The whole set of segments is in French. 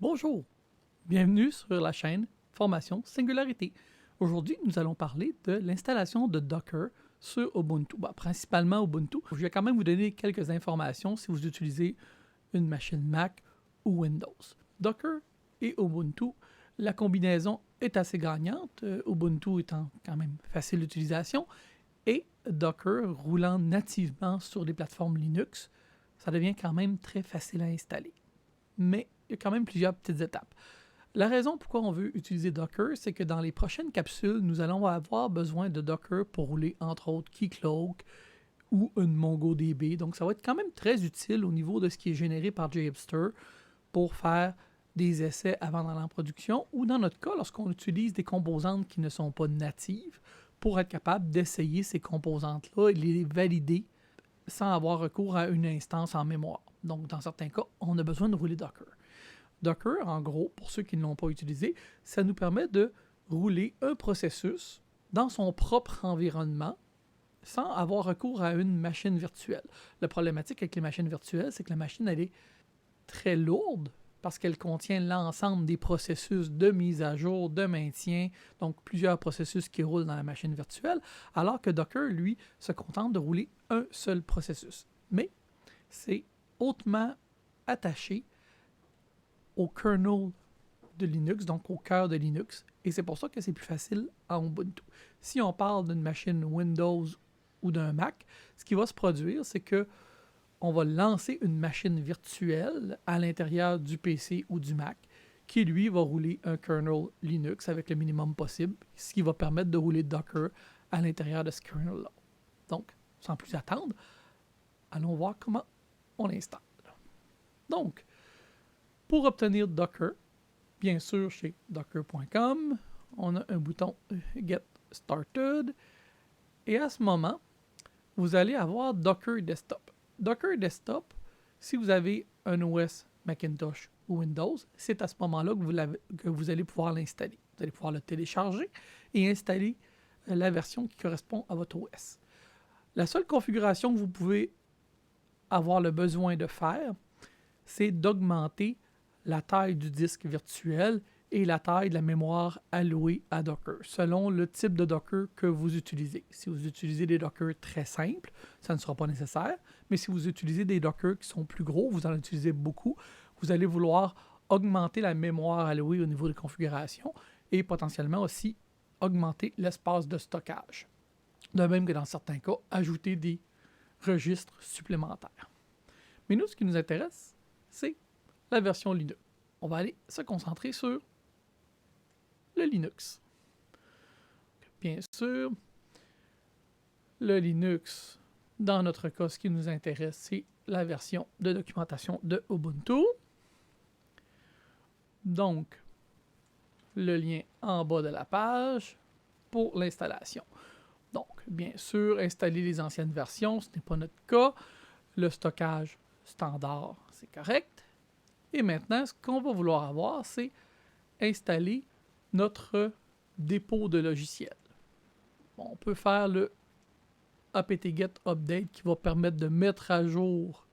Bonjour, bienvenue sur la chaîne Formation Singularité. Aujourd'hui, nous allons parler de l'installation de Docker sur Ubuntu, principalement Ubuntu. Je vais quand même vous donner quelques informations si vous utilisez une machine Mac ou Windows. Docker et Ubuntu, la combinaison est assez gagnante, Ubuntu étant quand même facile d'utilisation, et Docker roulant nativement sur les plateformes Linux, ça devient quand même très facile à installer. Mais il y a quand même plusieurs petites étapes. La raison pourquoi on veut utiliser Docker, c'est que dans les prochaines capsules, nous allons avoir besoin de Docker pour rouler, entre autres, Keycloak ou une MongoDB. Donc, ça va être quand même très utile au niveau de ce qui est généré par JHipster pour faire des essais avant d'aller en production ou, dans notre cas, lorsqu'on utilise des composantes qui ne sont pas natives, pour être capable d'essayer ces composantes-là et les valider sans avoir recours à une instance en mémoire. Donc, dans certains cas, on a besoin de rouler Docker. Docker, en gros, pour ceux qui ne l'ont pas utilisé, ça nous permet de rouler un processus dans son propre environnement sans avoir recours à une machine virtuelle. La problématique avec les machines virtuelles, c'est que la machine, elle est très lourde parce qu'elle contient l'ensemble des processus de mise à jour, de maintien, donc plusieurs processus qui roulent dans la machine virtuelle, alors que Docker, lui, se contente de rouler un seul processus. Mais c'est hautement attaché au kernel de Linux, donc au cœur de Linux, et c'est pour ça que c'est plus facile en Ubuntu. Si on parle d'une machine Windows ou d'un Mac, ce qui va se produire, c'est que on va lancer une machine virtuelle à l'intérieur du PC ou du Mac qui, lui, va rouler un kernel Linux avec le minimum possible, ce qui va permettre de rouler Docker à l'intérieur de ce kernel-là. Donc, sans plus attendre, allons voir comment on l'installe. Donc, pour obtenir Docker, bien sûr, chez docker.com, on a un bouton Get Started. Et à ce moment, vous allez avoir Docker Desktop. Docker Desktop, si vous avez un OS Macintosh ou Windows, c'est à ce moment-là que vous allez pouvoir l'installer. Vous allez pouvoir le télécharger et installer la version qui correspond à votre OS. La seule configuration que vous pouvez avoir le besoin de faire, c'est d'augmenter la taille du disque virtuel et la taille de la mémoire allouée à Docker, selon le type de Docker que vous utilisez. Si vous utilisez des Docker très simples, ça ne sera pas nécessaire, mais si vous utilisez des Docker qui sont plus gros, vous en utilisez beaucoup, vous allez vouloir augmenter la mémoire allouée au niveau de configuration et potentiellement aussi augmenter l'espace de stockage. De même que dans certains cas, ajouter des registres supplémentaires. Mais nous, ce qui nous intéresse, c'est la version Linux. On va aller se concentrer sur le Linux. Bien sûr, le Linux, dans notre cas, ce qui nous intéresse, c'est la version de documentation de Ubuntu. Donc, le lien en bas de la page pour l'installation. Donc, bien sûr, installer les anciennes versions, ce n'est pas notre cas. Le stockage standard, c'est correct. Et maintenant, ce qu'on va vouloir avoir, c'est installer notre dépôt de logiciel. Bon, on peut faire le apt-get update qui va permettre de mettre à jour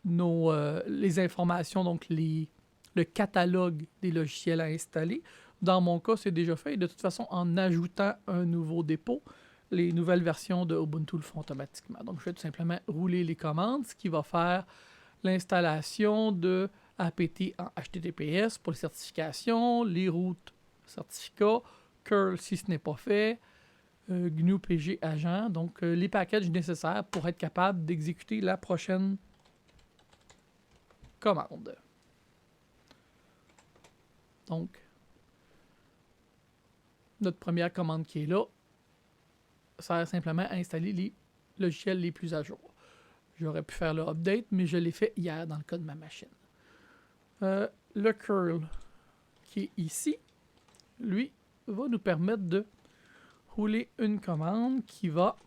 les informations, donc le catalogue des logiciels à installer. Dans mon cas, c'est déjà fait. Et de toute façon, en ajoutant un nouveau dépôt, les nouvelles versions de Ubuntu le font automatiquement. Donc, je vais tout simplement rouler les commandes, ce qui va faire l'installation de apt en HTTPS pour les certifications, les routes certificats, curl si ce n'est pas fait, GNU PG agent, donc les packages nécessaires pour être capable d'exécuter la prochaine commande. Donc, notre première commande qui est là sert simplement à installer les logiciels les plus à jour. J'aurais pu faire le update, mais je l'ai fait hier dans le cas de ma machine. Le curl qui est ici, lui, va nous permettre de rouler une commande qui va...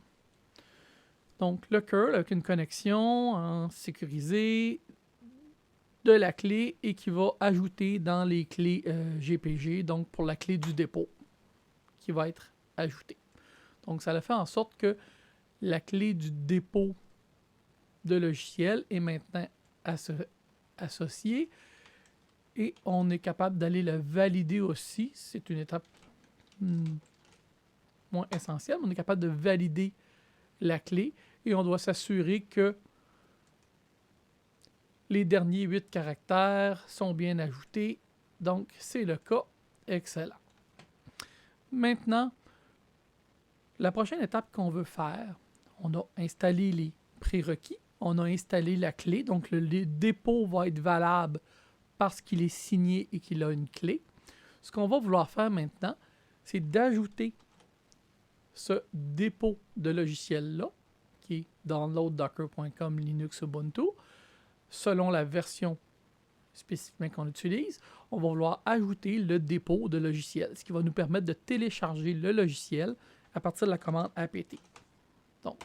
Donc, le curl avec une connexion en sécurisé de la clé et qui va ajouter dans les clés GPG, donc pour la clé du dépôt, qui va être ajoutée. Donc, ça a fait en sorte que la clé du dépôt de logiciel est maintenant associée Et on est capable d'aller le valider aussi. C'est une étape moins essentielle. On est capable de valider la clé et on doit s'assurer que les derniers 8 caractères sont bien ajoutés. Donc, c'est le cas. Excellent. Maintenant, la prochaine étape qu'on veut faire, on a installé les prérequis, on a installé la clé, donc le dépôt va être valable parce qu'il est signé et qu'il a une clé. Ce qu'on va vouloir faire maintenant, c'est d'ajouter ce dépôt de logiciel-là, qui est downloaddocker.com Linux Ubuntu, selon la version spécifiquement qu'on utilise. On va vouloir ajouter le dépôt de logiciel, ce qui va nous permettre de télécharger le logiciel à partir de la commande apt. Donc,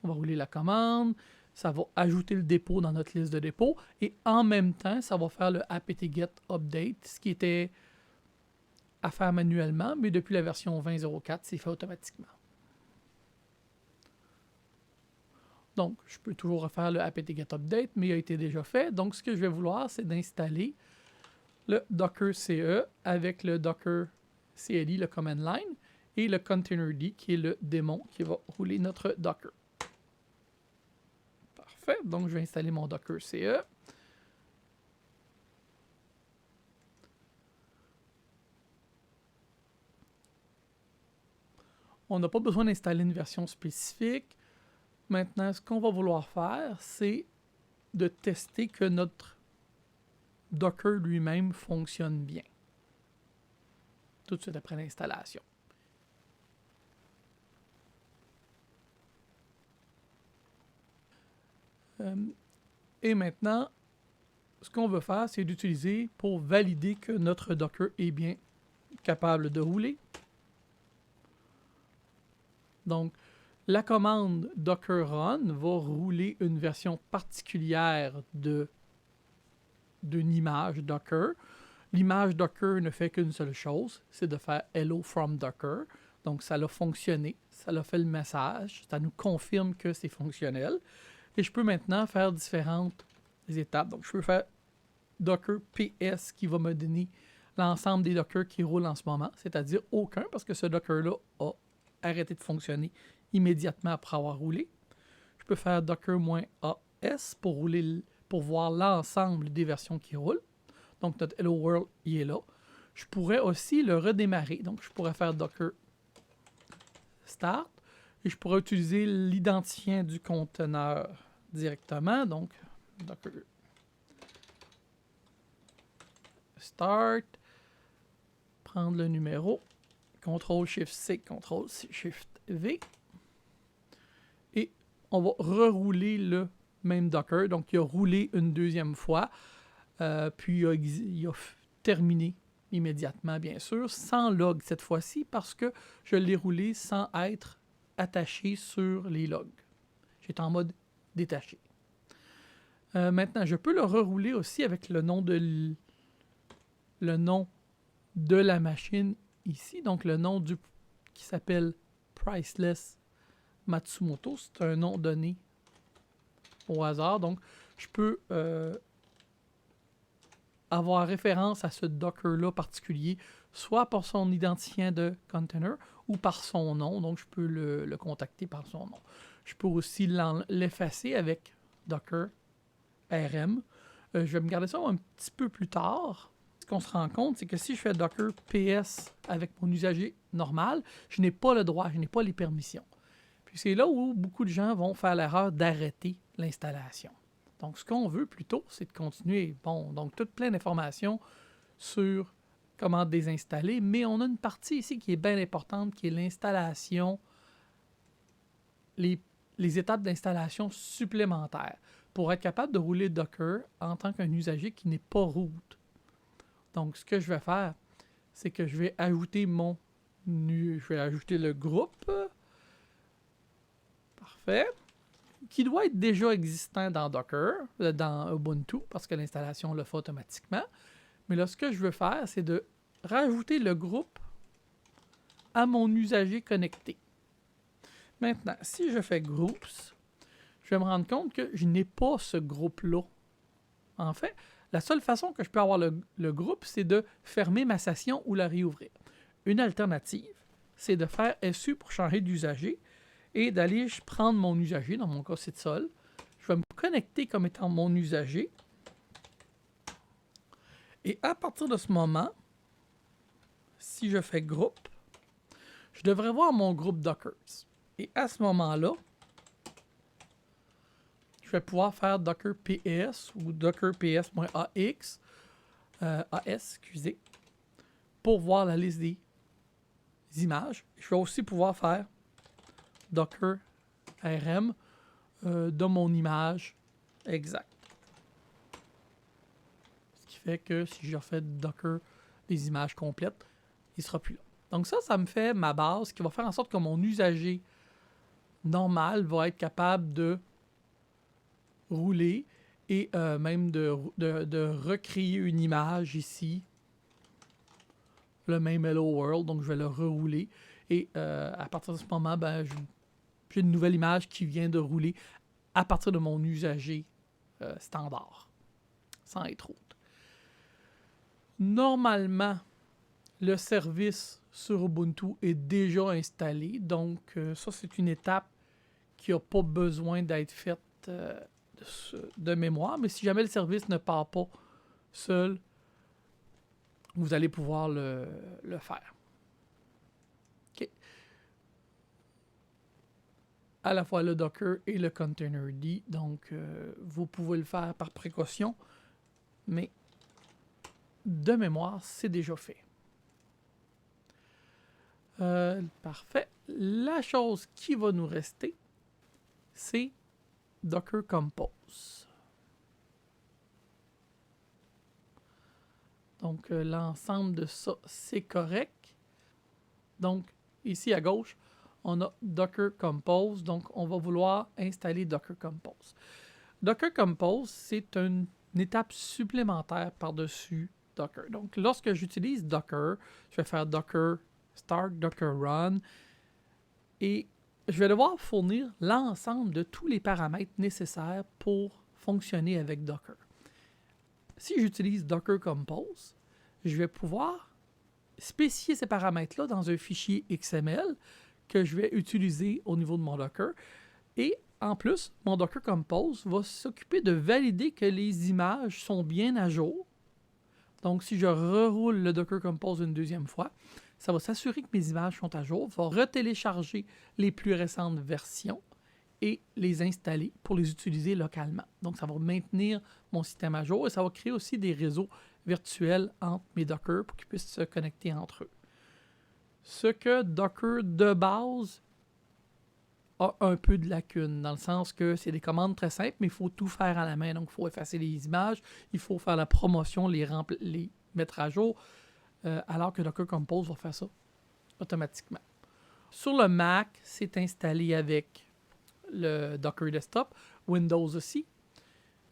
on va rouler la commande, ça va ajouter le dépôt dans notre liste de dépôt et en même temps, ça va faire le apt-get update, ce qui était à faire manuellement, mais depuis la version 20.04, c'est fait automatiquement. Donc, je peux toujours refaire le apt-get update, mais il a été déjà fait. Donc, ce que je vais vouloir, c'est d'installer le Docker CE avec le Docker CLI, le command line, et le containerd, qui est le démon qui va rouler notre Docker. Parfait. Donc, je vais installer mon Docker CE. On n'a pas besoin d'installer une version spécifique. Maintenant, ce qu'on va vouloir faire, c'est de tester que notre Docker lui-même fonctionne bien. Tout de suite après l'installation. Et maintenant, ce qu'on veut faire, c'est d'utiliser pour valider que notre Docker est bien capable de rouler. Donc, la commande docker run va rouler une version particulière d'une image Docker. L'image Docker ne fait qu'une seule chose, c'est de faire hello from Docker. Donc, ça a fonctionné, ça a fait le message, ça nous confirme que c'est fonctionnel. Et je peux maintenant faire différentes étapes. Donc, je peux faire Docker PS qui va me donner l'ensemble des Docker qui roulent en ce moment, c'est-à-dire aucun, parce que ce Docker-là a arrêté de fonctionner immédiatement après avoir roulé. Je peux faire Docker-AS pour voir l'ensemble des versions qui roulent. Donc, notre Hello World, il est là. Je pourrais aussi le redémarrer. Donc, je pourrais faire Docker Start et je pourrais utiliser l'identifiant du conteneur directement. Donc, Docker Start, prendre le numéro, CTRL-SHIFT-C, CTRL-SHIFT-V. Et on va rerouler le même Docker. Donc, il a roulé une deuxième fois. Puis, il a terminé immédiatement, bien sûr, sans log cette fois-ci, parce que je l'ai roulé sans être attaché sur les logs. J'étais en mode détaché. Maintenant, je peux le rerouler aussi avec le nom de la machine ici. Donc, le nom qui s'appelle Priceless Matsumoto. C'est un nom donné au hasard. Donc, je peux avoir référence à ce Docker-là particulier, soit par son identifiant de container ou par son nom. Donc, je peux le contacter par son nom. Je peux aussi l'effacer avec Docker RM. Je vais me garder ça un petit peu plus tard. Ce qu'on se rend compte, c'est que si je fais Docker PS avec mon usager normal, je n'ai pas le droit, je n'ai pas les permissions. Puis c'est là où beaucoup de gens vont faire l'erreur d'arrêter l'installation. Donc, ce qu'on veut plutôt, c'est de continuer. Bon, donc, toute plein d'informations sur comment désinstaller, mais on a une partie ici qui est bien importante, qui est l'installation, les étapes d'installation supplémentaires pour être capable de rouler Docker en tant qu'un usager qui n'est pas root. Donc, ce que je vais faire, c'est que je vais ajouter le groupe. Parfait. Qui doit être déjà existant dans Docker, dans Ubuntu, parce que l'installation le fait automatiquement. Mais là, ce que je veux faire, c'est de rajouter le groupe à mon usager connecté. Maintenant, si je fais Groups, je vais me rendre compte que je n'ai pas ce groupe-là. En fait, La seule façon que je peux avoir le groupe, c'est de fermer ma session ou la réouvrir. Une alternative, c'est de faire SU pour changer d'usager et d'aller prendre mon usager, dans mon cas c'est Sol. Je vais me connecter comme étant mon usager. Et à partir de ce moment, si je fais groupe, je devrais voir mon groupe Dockers. Et à ce moment-là, je vais pouvoir faire Docker PS ou Docker PS.AX, excusez, pour voir la liste des images. Je vais aussi pouvoir faire Docker RM de mon image exacte. Ce qui fait que si je refais Docker des images complètes, il ne sera plus là. Donc ça me fait ma base qui va faire en sorte que mon usager normal va être capable de rouler et même de recréer une image ici, le même Hello World, donc je vais le rerouler et à partir de ce moment, ben, j'ai une nouvelle image qui vient de rouler à partir de mon usager standard, sans être autre. Normalement, le service sur Ubuntu est déjà installé, donc ça c'est une étape qui n'a pas besoin d'être faite de mémoire, mais si jamais le service ne part pas seul, vous allez pouvoir le faire. Okay. À la fois le Docker et le Containerd, donc vous pouvez le faire par précaution, mais de mémoire, c'est déjà fait. Parfait. La chose qui va nous rester, c'est Docker Compose. Donc, l'ensemble de ça, c'est correct. Donc, ici à gauche, on a Docker Compose. Donc, on va vouloir installer Docker Compose. Docker Compose, c'est une étape supplémentaire par-dessus Docker. Donc, lorsque j'utilise Docker, je vais faire Docker Start, Docker Run, et je vais devoir fournir l'ensemble de tous les paramètres nécessaires pour fonctionner avec Docker. Si j'utilise Docker Compose, je vais pouvoir spécifier ces paramètres-là dans un fichier XML que je vais utiliser au niveau de mon Docker. Et en plus, mon Docker Compose va s'occuper de valider que les images sont bien à jour. Donc, si je reroule le Docker Compose une deuxième fois, ça va s'assurer que mes images sont à jour, va retélécharger les plus récentes versions et les installer pour les utiliser localement. Donc, ça va maintenir mon système à jour et ça va créer aussi des réseaux virtuels entre mes Docker pour qu'ils puissent se connecter entre eux. Ce que Docker de base a un peu de lacunes, dans le sens que c'est des commandes très simples, mais il faut tout faire à la main. Donc, il faut effacer les images, il faut faire la promotion, les mettre à jour, alors que Docker Compose va faire ça automatiquement. Sur le Mac, c'est installé avec le Docker Desktop, Windows aussi,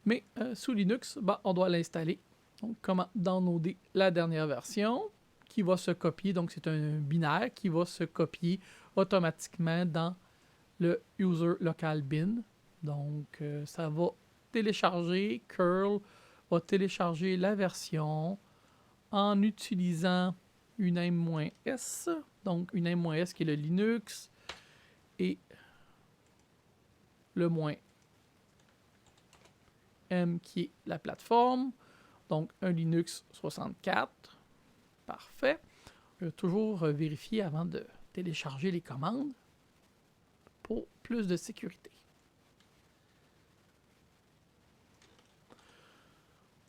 mais sous Linux, on doit l'installer. Donc, comment downloader la dernière version qui va se copier, donc c'est un binaire qui va se copier automatiquement dans le user local bin. Donc, ça va télécharger, curl va télécharger la version en utilisant uname-s, donc uname-s qui est le Linux, et le -m qui est la plateforme, donc un Linux 64. Parfait. Je vais toujours vérifier avant de télécharger les commandes pour plus de sécurité.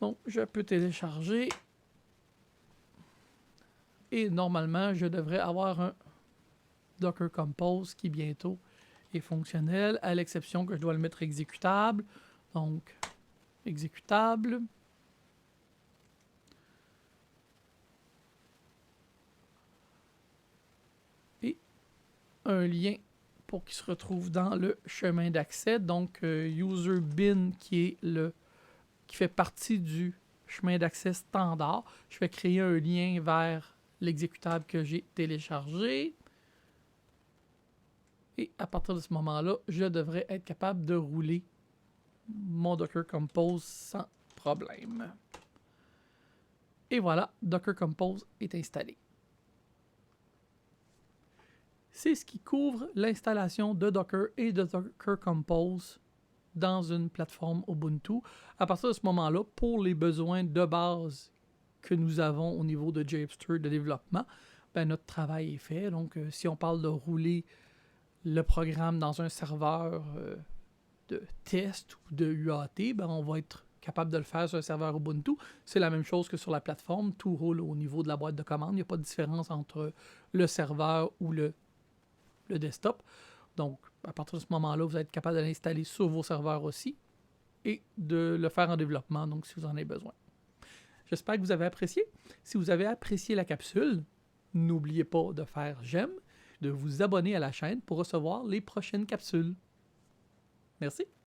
Donc, je peux télécharger et normalement, je devrais avoir un Docker Compose qui bientôt est fonctionnel, à l'exception que je dois le mettre exécutable. Donc, exécutable. Et un lien pour qu'il se retrouve dans le chemin d'accès. Donc, user bin qui fait partie du chemin d'accès standard. Je vais créer un lien vers l'exécutable que j'ai téléchargé. Et à partir de ce moment-là, je devrais être capable de rouler mon Docker Compose sans problème. Et voilà, Docker Compose est installé. C'est ce qui couvre l'installation de Docker et de Docker Compose dans une plateforme Ubuntu. À partir de ce moment-là, pour les besoins de base que nous avons au niveau de JHipster de développement, ben, notre travail est fait. Donc, si on parle de rouler le programme dans un serveur de test ou de UAT, ben, on va être capable de le faire sur un serveur Ubuntu. C'est la même chose que sur la plateforme. Tout roule au niveau de la boîte de commande. Il n'y a pas de différence entre le serveur ou le desktop. Donc, à partir de ce moment-là, vous êtes capable de l'installer sur vos serveurs aussi et de le faire en développement, donc si vous en avez besoin. J'espère que vous avez apprécié. Si vous avez apprécié la capsule, n'oubliez pas de faire j'aime, de vous abonner à la chaîne pour recevoir les prochaines capsules. Merci.